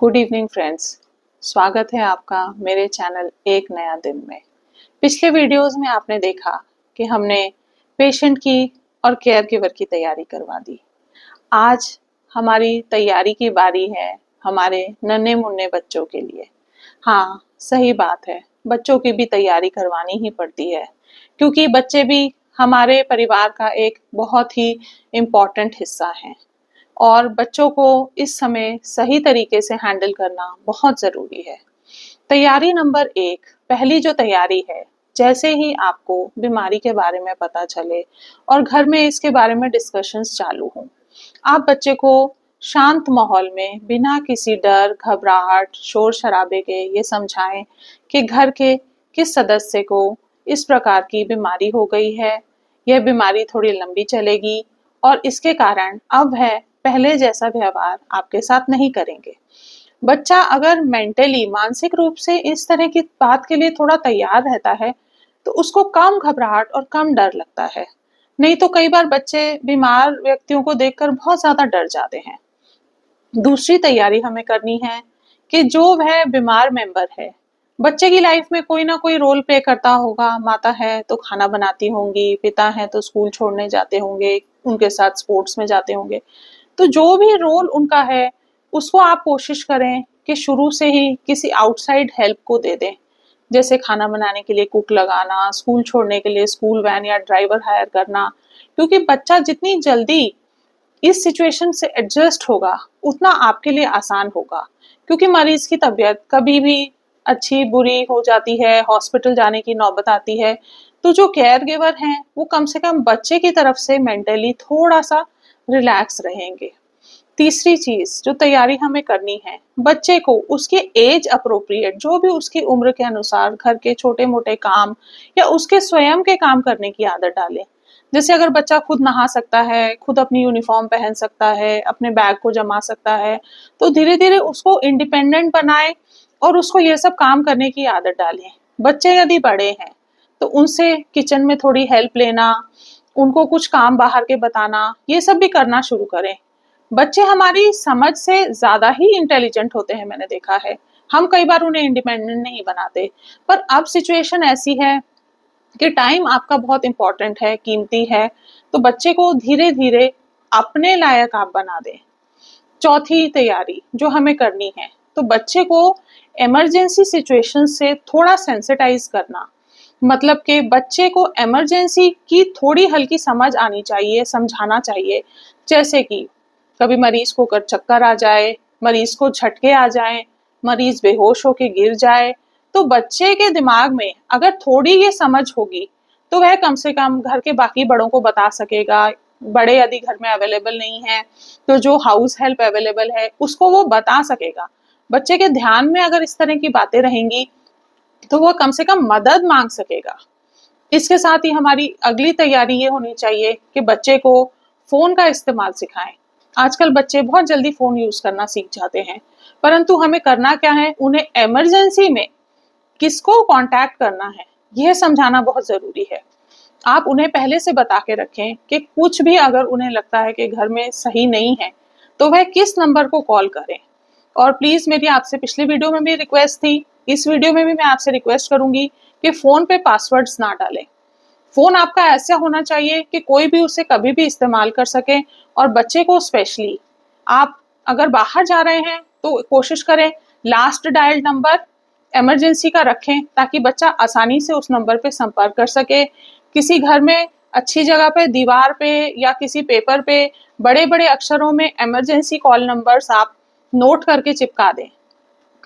Good evening friends. स्वागत है आपका मेरे चैनल एक नया दिन में। पिछले वीडियोस में आपने देखा कि हमने पेशेंट की और केयर गिवर की तैयारी करवा दी। आज हमारी तैयारी की बारी है हमारे नन्हे मुन्ने बच्चों के लिए। हाँ, सही बात है, बच्चों की भी तैयारी करवानी ही पड़ती है क्योंकि बच्चे भी हमारे परिवार का एक बहुत ही इम्पोर्टेंट हिस्सा हैं और बच्चों को इस समय सही तरीके से हैंडल करना बहुत ज़रूरी है। तैयारी नंबर 1, पहली जो तैयारी है, जैसे ही आपको बीमारी के बारे में पता चले और घर में इसके बारे में डिस्कशंस चालू हों, आप बच्चे को शांत माहौल में बिना किसी डर, घबराहट, शोर शराबे के ये समझाएं कि घर के किस सदस्य को इस प्रकार की बीमारी हो गई है, यह बीमारी थोड़ी लंबी चलेगी और इसके कारण अब है पहले जैसा व्यवहार आपके साथ नहीं करेंगे। बच्चा अगर मेंटली मानसिक रूप से इस तरह की बात के लिए थोड़ा तैयार रहता है तो उसको कम घबराहट और कम डर लगता है। नहीं तो कई बार बच्चे बीमार व्यक्तियों को देखकर बहुत ज्यादा डर जाते हैं। दूसरी तैयारी हमें करनी है कि जो वह बीमार मेंबर है, बच्चे की लाइफ में कोई ना कोई रोल प्ले करता होगा। माता है तो खाना बनाती होंगी, पिता है तो स्कूल छोड़ने जाते होंगे, उनके साथ स्पोर्ट्स में जाते होंगे। तो जो भी रोल उनका है उसको आप कोशिश करें कि शुरू से ही किसी आउटसाइड हेल्प को दे दें। जैसे खाना बनाने के लिए कुक लगाना, स्कूल छोड़ने के लिए स्कूल वैन या ड्राइवर हायर करना। क्योंकि बच्चा जितनी जल्दी इस सिचुएशन से एडजस्ट होगा उतना आपके लिए आसान होगा। क्योंकि मरीज की तबीयत कभी भी अच्छी बुरी हो जाती है, हॉस्पिटल जाने की नौबत आती है, तो जो केयर गिवर हैं वो कम से कम बच्चे की तरफ से मेंटली थोड़ा सा रिलैक्स रहेंगे। तीसरी चीज जो तैयारी हमें करनी है, बच्चे को उसके एज अप्रोप्रिएट जो भी उसकी उम्र के अनुसार घर के छोटे मोटे काम या उसके स्वयं के काम करने की आदत डालें। जैसे अगर बच्चा खुद नहा सकता है, खुद अपनी यूनिफॉर्म पहन सकता है, अपने बैग को जमा सकता है, तो धीरे धीरे उसको इंडिपेंडेंट बनाए और उसको ये सब काम करने की आदत डालें। बच्चे यदि बड़े हैं तो उनसे किचन में थोड़ी हेल्प लेना, उनको कुछ काम बाहर के बताना, ये सब भी करना शुरू करें। बच्चे हमारी समझ से ज्यादा ही इंटेलिजेंट होते हैं, मैंने देखा है। हम कई बार उन्हें इंडिपेंडेंट नहीं बनाते, पर अब सिचुएशन ऐसी है कि टाइम आपका बहुत इंपॉर्टेंट है, कीमती है, तो बच्चे को धीरे धीरे अपने लायक आप बना दें। चौथी तैयारी जो हमें करनी है, तो बच्चे को इमरजेंसी सिचुएशन से थोड़ा सेंसिटाइज करना। मतलब कि बच्चे को इमरजेंसी की थोड़ी हल्की समझ आनी चाहिए, समझाना चाहिए। जैसे कि कभी मरीज को कर चक्कर आ जाए, मरीज को झटके आ जाए, मरीज बेहोश होके गिर जाए, तो बच्चे के दिमाग में अगर थोड़ी ये समझ होगी तो वह कम से कम घर के बाकी बड़ों को बता सकेगा। बड़े यदि घर में अवेलेबल नहीं है तो जो हाउस हेल्प अवेलेबल है उसको वो बता सकेगा। बच्चे के ध्यान में अगर इस तरह की बातें रहेंगी तो वो कम से कम मदद मांग सकेगा। इसके साथ ही हमारी अगली तैयारी ये होनी चाहिए कि बच्चे को फोन का इस्तेमाल सिखाएं। आजकल बच्चे बहुत जल्दी फोन यूज करना सीख जाते हैं, परंतु हमें करना क्या है, उन्हें इमरजेंसी में किसको कांटेक्ट करना है यह समझाना बहुत जरूरी है। आप उन्हें पहले से बता के रखें कि कुछ भी अगर उन्हें लगता है कि घर में सही नहीं है तो वह किस नंबर को कॉल करें। और प्लीज मेरी आपसे पिछली वीडियो में भी रिक्वेस्ट थी, इस वीडियो में भी मैं आपसे रिक्वेस्ट करूंगी कि फोन पे पासवर्ड्स ना डालें। फोन आपका ऐसा होना चाहिए कि कोई भी उसे कभी भी इस्तेमाल कर सके। और बच्चे को स्पेशली आप अगर बाहर जा रहे हैं तो कोशिश करें लास्ट डायल नंबर इमरजेंसी का रखें ताकि बच्चा आसानी से उस नंबर पे संपर्क कर सके। किसी घर में अच्छी जगह पे दीवार पे या किसी पेपर पे बड़े बड़े अक्षरों में इमरजेंसी कॉल नंबर्स आप नोट करके चिपका दें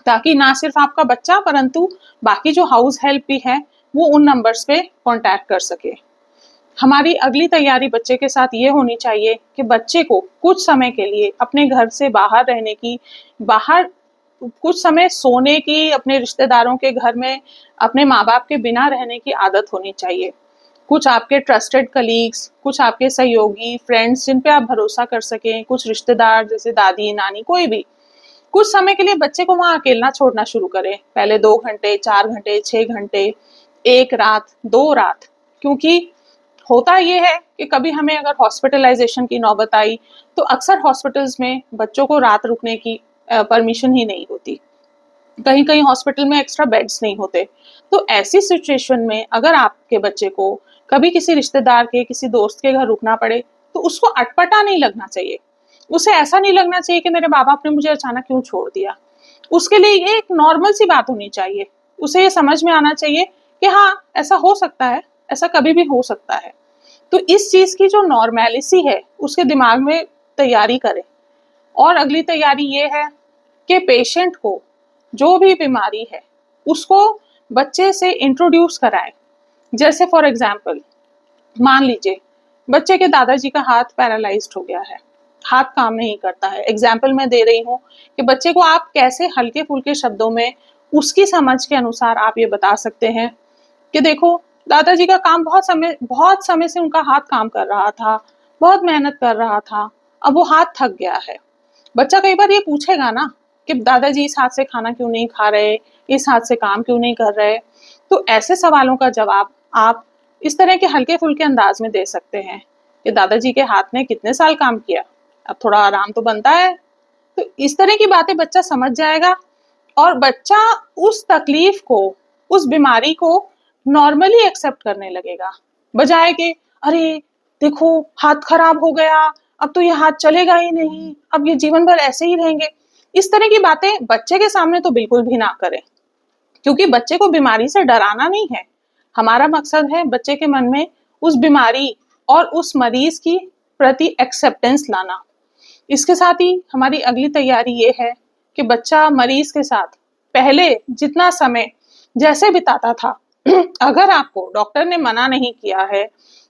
ताकि ना सिर्फ आपका बच्चा परंतु बाकी जो हाउस हेल्प भी है वो उन नंबर्स पे कांटेक्ट कर सके। हमारी अगली तैयारी बच्चे के साथ ये होनी चाहिए कि बच्चे को कुछ समय के लिए अपने घर से बाहर रहने की, बाहर कुछ समय सोने की, अपने रिश्तेदारों के घर में अपने माँ बाप के बिना रहने की आदत होनी चाहिए। कुछ आपके ट्रस्टेड कलीग्स, कुछ आपके सहयोगी फ्रेंड्स जिन पे आप भरोसा कर सकें, कुछ रिश्तेदार जैसे दादी नानी, कोई भी कुछ समय के लिए बच्चे को वहां अकेला छोड़ना शुरू करें। पहले 2 घंटे, 4 घंटे, 6 घंटे, एक रात, 2 रात। क्योंकि होता ये है कि कभी हमें अगर हॉस्पिटलाइजेशन की नौबत आई तो अक्सर हॉस्पिटल्स में बच्चों को रात रुकने की परमिशन ही नहीं होती, कहीं कहीं हॉस्पिटल में एक्स्ट्रा बेड्स नहीं होते। तो ऐसी सिचुएशन में अगर आपके बच्चे को कभी किसी रिश्तेदार के, किसी दोस्त के घर रुकना पड़े, तो उसको अटपटा नहीं लगना चाहिए। उसे ऐसा नहीं लगना चाहिए कि मेरे माँ बाप ने मुझे अचानक क्यों छोड़ दिया। उसके लिए ये एक नॉर्मल सी बात होनी चाहिए। उसे ये समझ में आना चाहिए कि हाँ, ऐसा हो सकता है, ऐसा कभी भी हो सकता है। तो इस चीज की जो नॉर्मेलिटी है उसके दिमाग में तैयारी करें। और अगली तैयारी ये है कि पेशेंट को जो भी बीमारी है उसको बच्चे से इंट्रोड्यूस कराएं। जैसे फॉर एग्जाम्पल, मान लीजिए बच्चे के दादाजी का हाथ पैरालाइज्ड हो गया है, हाथ काम नहीं करता है। एग्जाम्पल मैं दे रही हूँ कि बच्चे को आप कैसे हल्के फुल्के शब्दों में उसकी समझ के अनुसार आप ये बता सकते हैं कि देखो, दादाजी का काम बहुत समय से उनका हाथ काम कर रहा था, बहुत मेहनत कर रहा था, अब वो हाथ थक गया है। बच्चा कई बार ये पूछेगा ना कि दादाजी इस हाथ से खाना क्यों नहीं खा रहे, इस हाथ से काम क्यों नहीं कर रहे। तो ऐसे सवालों का जवाब आप इस तरह के हल्के फुल्के अंदाज में दे सकते हैं कि दादाजी के हाथ ने कितने साल काम किया, अब थोड़ा आराम तो बनता है। तो इस तरह की बातें बच्चा समझ जाएगा और बच्चा उस तकलीफ को, उस बीमारी को नॉर्मली एक्सेप्ट करने लगेगा, बजाय के अरे देखो हाथ खराब हो गया, अब तो ये हाथ चलेगा ही नहीं, अब ये जीवन भर ऐसे ही रहेंगे। इस तरह की बातें बच्चे के सामने तो बिल्कुल भी ना करें, क्योंकि बच्चे को बीमारी से डराना नहीं है। हमारा मकसद है बच्चे के मन में उस बीमारी और उस मरीज की प्रति एक्सेप्टेंस लाना। इसके साथ ही हमारी अगली तैयारी ये है कि बच्चा मरीज के साथ पहले जितना समय जैसे बिताता था, अगर आपको डॉक्टर ने मना नहीं किया है,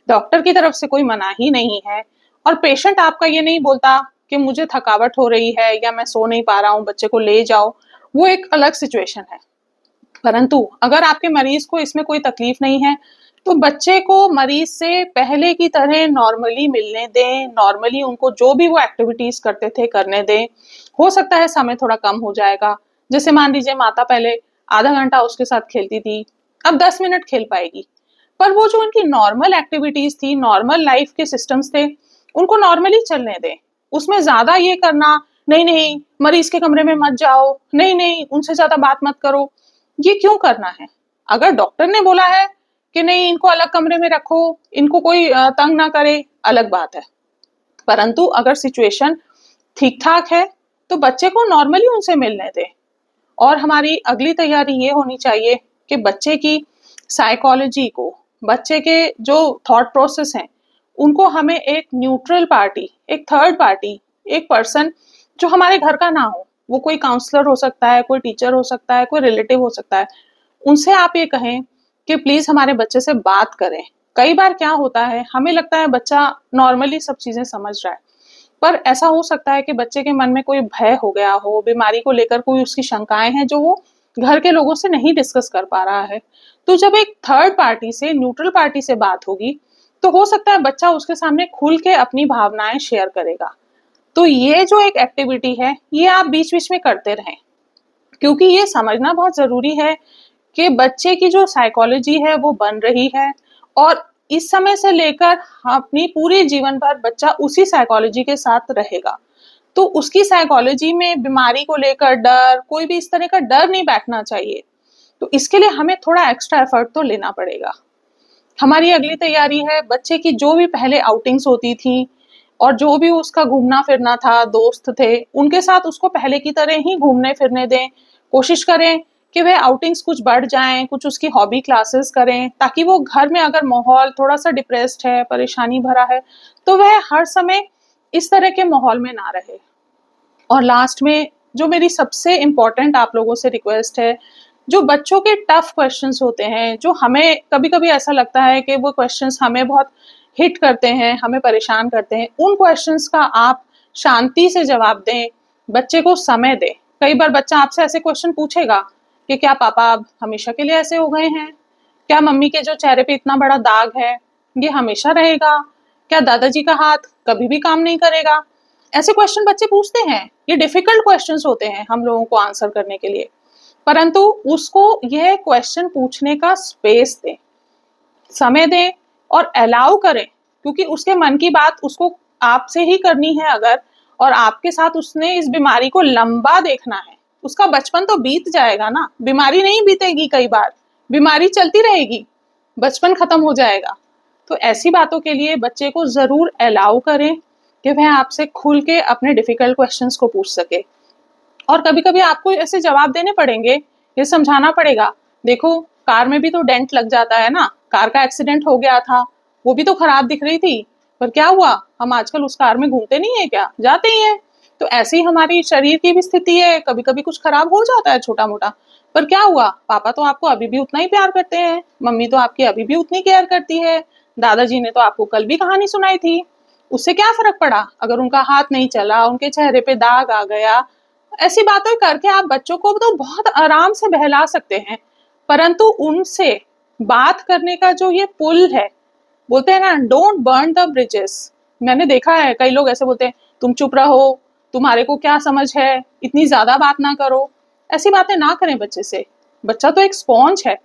डॉक्टर की तरफ से कोई मना ही नहीं है, और पेशेंट आपका ये नहीं बोलता कि मुझे थकावट हो रही है या मैं सो नहीं पा रहा हूँ, बच्चे को ले जाओ, वो एक अलग सिचुएशन है। परंतु अगर आपके मरीज को इसमें कोई तकलीफ नहीं है, तो बच्चे को मरीज से पहले की तरह नॉर्मली मिलने दें, नॉर्मली उनको जो भी वो एक्टिविटीज करते थे करने दें। हो सकता है समय थोड़ा कम हो जाएगा, जैसे मान लीजिए माता पहले आधा घंटा उसके साथ खेलती थी, अब 10 मिनट खेल पाएगी, पर वो जो उनकी नॉर्मल एक्टिविटीज थी, नॉर्मल लाइफ के सिस्टम्स थे, उनको नॉर्मली चलने दें। उसमें ज्यादा ये करना, नहीं नहीं मरीज के कमरे में मत जाओ, नहीं नहीं उनसे ज्यादा बात मत करो, ये क्यों करना है। अगर डॉक्टर ने बोला है कि नहीं इनको अलग कमरे में रखो, इनको कोई तंग ना करे, अलग बात है। परंतु अगर सिचुएशन ठीक ठाक है तो बच्चे को नॉर्मली उनसे मिलने दें। और हमारी अगली तैयारी ये होनी चाहिए कि बच्चे की साइकोलॉजी को, बच्चे के जो थॉट प्रोसेस हैं, उनको हमें एक न्यूट्रल पार्टी, एक थर्ड पार्टी, एक पर्सन जो हमारे घर का ना हो, वो कोई काउंसलर हो सकता है, कोई टीचर हो सकता है, कोई रिलेटिव हो सकता है, उनसे आप ये कहें कि प्लीज हमारे बच्चे से बात करें। कई बार क्या होता है, हमें लगता है बच्चा नॉर्मली सब चीजें समझ रहा है, पर ऐसा हो सकता है कि बच्चे के मन में कोई भय हो गया हो, बीमारी को लेकर कोई उसकी शंकाएं हैं जो वो घर के लोगों से नहीं डिस्कस कर पा रहा है। तो जब एक थर्ड पार्टी से, न्यूट्रल पार्टी से बात होगी, तो हो सकता है बच्चा उसके सामने खुल के अपनी भावनाएं शेयर करेगा। तो ये जो एक एक्टिविटी है, ये आप बीच बीच में करते रहें, क्योंकि ये समझना बहुत जरूरी है कि बच्चे की जो साइकोलॉजी है वो बन रही है, और इस समय से लेकर अपनी पूरे जीवन भर बच्चा उसी साइकोलॉजी के साथ रहेगा। तो उसकी साइकोलॉजी में बीमारी को लेकर डर, कोई भी इस तरह का डर नहीं बैठना चाहिए। तो इसके लिए हमें थोड़ा एक्स्ट्रा एफर्ट तो लेना पड़ेगा। हमारी अगली तैयारी है बच्चे की जो भी पहले आउटिंग्स होती थी और जो भी उसका घूमना फिरना था, दोस्त थे, उनके साथ उसको पहले की तरह ही घूमने फिरने दें। कोशिश करें कि वह आउटिंग्स कुछ बढ़ जाएं, कुछ उसकी हॉबी क्लासेस करें, ताकि वो घर में अगर माहौल थोड़ा सा डिप्रेस्ड है, परेशानी भरा है, तो वह हर समय इस तरह के माहौल में ना रहे। और लास्ट में जो मेरी सबसे इम्पोर्टेंट आप लोगों से रिक्वेस्ट है, जो बच्चों के टफ क्वेश्चंस होते हैं, जो हमें कभी कभी ऐसा लगता है कि वो क्वेश्चंस हमें बहुत हिट करते हैं, हमें परेशान करते हैं, उन क्वेश्चंस का आप शांति से जवाब दें, बच्चे को समय दें। कई बार बच्चा आपसे ऐसे क्वेश्चन पूछेगा कि क्या पापा अब हमेशा के लिए ऐसे हो गए हैं, क्या मम्मी के जो चेहरे पे इतना बड़ा दाग है ये हमेशा रहेगा, क्या दादाजी का हाथ कभी भी काम नहीं करेगा। ऐसे क्वेश्चन बच्चे पूछते हैं, ये डिफिकल्ट क्वेश्चंस होते हैं हम लोगों को आंसर करने के लिए, परंतु उसको यह क्वेश्चन पूछने का स्पेस दें, समय दें और अलाउ करें, क्योंकि उसके मन की बात उसको आपसे ही करनी है अगर, और आपके साथ उसने इस बीमारी को लंबा देखना है, उसका बचपन तो बीत जाएगा ना, बीमारी नहीं बीतेगी, कई बार बीमारी चलती रहेगी, बचपन खत्म हो जाएगा। तो ऐसी बातों के लिए बच्चे को जरूर अलाउ करें कि वह आपसे खुल के अपने डिफिकल्ट क्वेश्चंस को पूछ सके। और कभी कभी आपको ऐसे जवाब देने पड़ेंगे, ये समझाना पड़ेगा, देखो कार में भी तो डेंट लग जाता है ना, कार का एक्सीडेंट हो गया था, वो भी तो खराब दिख रही थी, पर क्या हुआ, हम आजकल उस कार में घूमते नहीं है क्या, जाते ही हैं। तो ऐसी हमारी शरीर की भी स्थिति है, कभी कभी कुछ खराब हो जाता है छोटा मोटा, पर क्या हुआ, पापा तो आपको अभी भी उतना ही प्यार करते हैं, मम्मी तो आपकी अभी भी उतनी केयर करती है, दादाजी ने तो आपको कल भी कहानी सुनाई थी, उससे क्या फर्क पड़ा अगर उनका हाथ नहीं चला, उनके चेहरे पे दाग आ गया। ऐसी बातें करके आप बच्चों को तो बहुत आराम से बहला सकते हैं, परंतु उनसे बात करने का जो ये पुल है, बोलते हैं ना, डोंट बर्न द ब्रिजेस। मैंने देखा है कई लोग ऐसे बोलते हैं, तुम चुप रहो, तुम्हारे को क्या समझ है, इतनी ज्यादा बात ना करो। ऐसी बातें ना करें बच्चे से। बच्चा तो एक स्पॉन्ज है,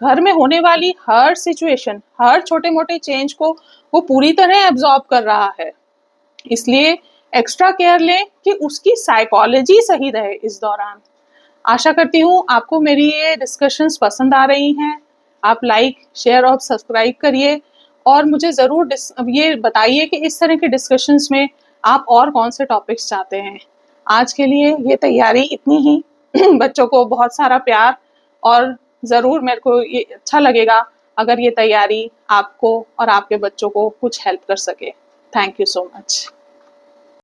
घर में होने वाली हर सिचुएशन, हर छोटे मोटे चेंज को वो पूरी तरह एब्जॉर्ब कर रहा है, इसलिए एक्स्ट्रा केयर लें कि उसकी साइकोलॉजी सही रहे इस दौरान। आशा करती हूँ आपको मेरी ये डिस्कशंस पसंद आ रही हैं। आप लाइक, शेयर और सब्सक्राइब करिए और मुझे ज़रूर ये बताइए कि इस तरह के डिस्कशंस में आप और कौन से टॉपिक्स चाहते हैं। आज के लिए ये तैयारी इतनी ही। बच्चों को बहुत सारा प्यार, और ज़रूर मेरे को ये अच्छा लगेगा अगर ये तैयारी आपको और आपके बच्चों को कुछ हेल्प कर सके। Thank you so much.